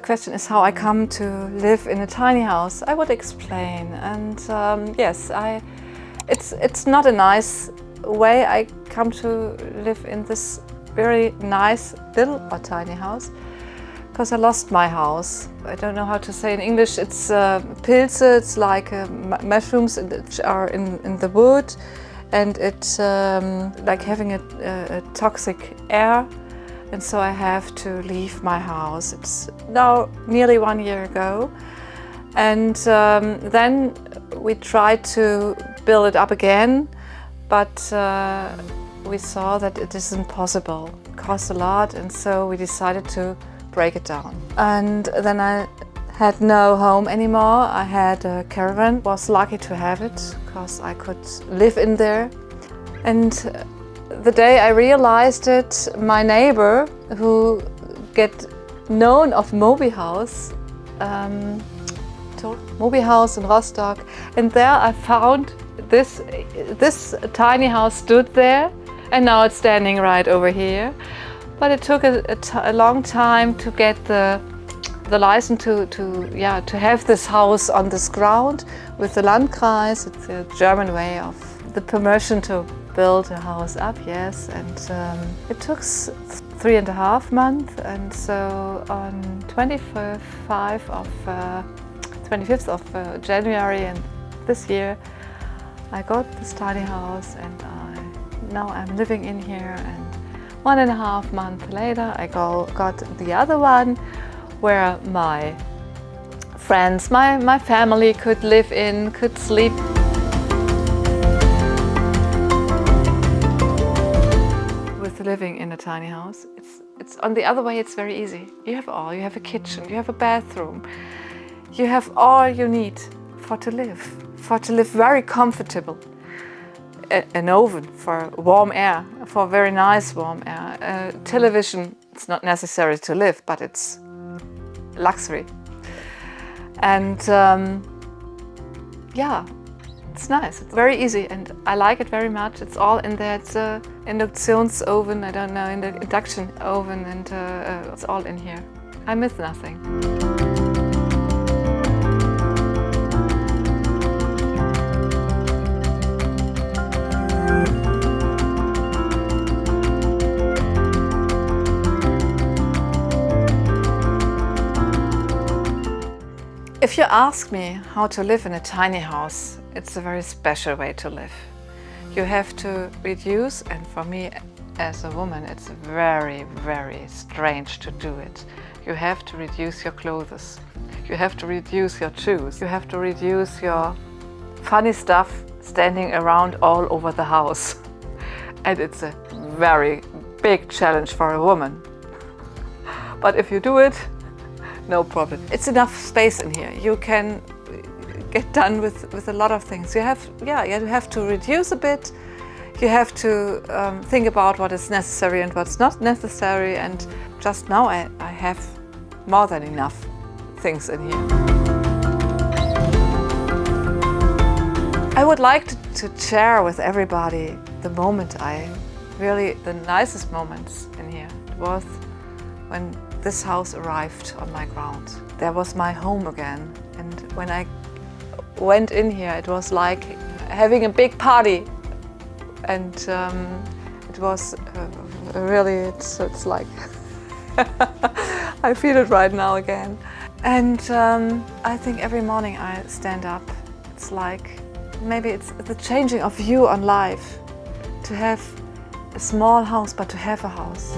question is how I come to live in a tiny house. I would explain, and yes, it's not a nice way I come to live in this very nice little or tiny house, because I lost my house. I don't know how to say in English. It's pilze, it's like mushrooms that are in the wood, and it's like having a toxic air. And so I have to leave my house. It's now nearly 1 year ago. And then we tried to build it up again, but we saw that it isn't possible. It costs a lot, and so we decided to break it down. And then I had no home anymore. I had a caravan. Was lucky to have it because I could live in there. And the day I realized it, my neighbor, who get known of Mobi House, told Mobi House in Rostock, and there I found this tiny house stood there, and now it's standing right over here. But it took a long time to get the license to have this house on this ground with the Landkreis. It's a German way of the permission to build a house up, yes, and it took 3.5 months, and so on 25th of January and this year I got this tiny house, and now I'm living in here, and 1.5 months later I got the other one where my friends, my family could live in, could sleep. Living in a tiny house, it's on the other way, it's very easy. You have a kitchen, you have a bathroom, you have all you need for to live very comfortable. An oven for warm air, for very nice warm air. Television, it's not necessary to live, but it's luxury. And yeah, it's nice. It's very easy, and I like it very much. It's all in there. It's an Induktionsoven, I don't know, in the induction oven, and it's all in here. I miss nothing. If you ask me how to live in a tiny house, it's a very special way to live. You have to reduce, and for me as a woman, it's very, very strange to do it. You have to reduce your clothes. You have to reduce your shoes. You have to reduce your funny stuff standing around all over the house. And it's a very big challenge for a woman. But if you do it, no problem. It's enough space in here. You can get done with a lot of things. You have to reduce a bit. You have to think about what is necessary and what's not necessary. And just now I have more than enough things in here. I would like to share with everybody the moment the nicest moments in here. It was when this house arrived on my ground. There was my home again, and when I went in here it was like having a big party, and it was really, it's like I feel it right now again. And I think every morning I stand up, it's like maybe it's the changing of view on life, to have a small house but to have a house.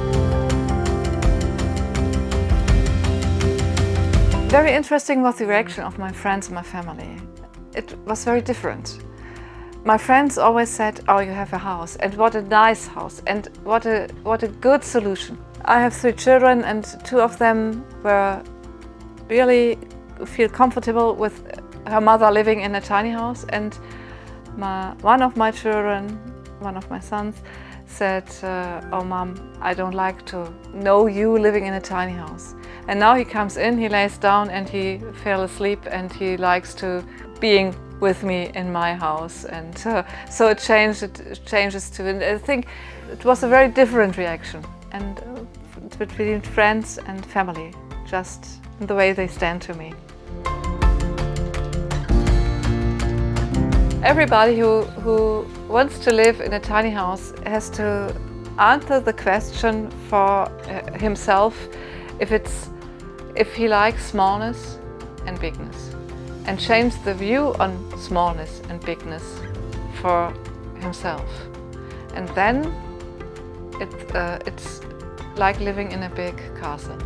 Very interesting was the reaction of my friends and my family. It was very different. My friends always said, "Oh, you have a house, and what a nice house, and what a good solution." I have 3 children, and 2 of them were really feel comfortable with her mother living in a tiny house, and one of my children, one of my sons, said, "Oh, Mom, I don't like to know you living in a tiny house." And now he comes in, he lays down, and he fell asleep, and he likes to being with me in my house. And so it changes too. And I think it was a very different reaction, and between friends and family just in the way they stand to me. Everybody who wants to live in a tiny house has to answer the question for himself if he likes smallness and bigness, and change the view on smallness and bigness for himself. And then it's like living in a big castle.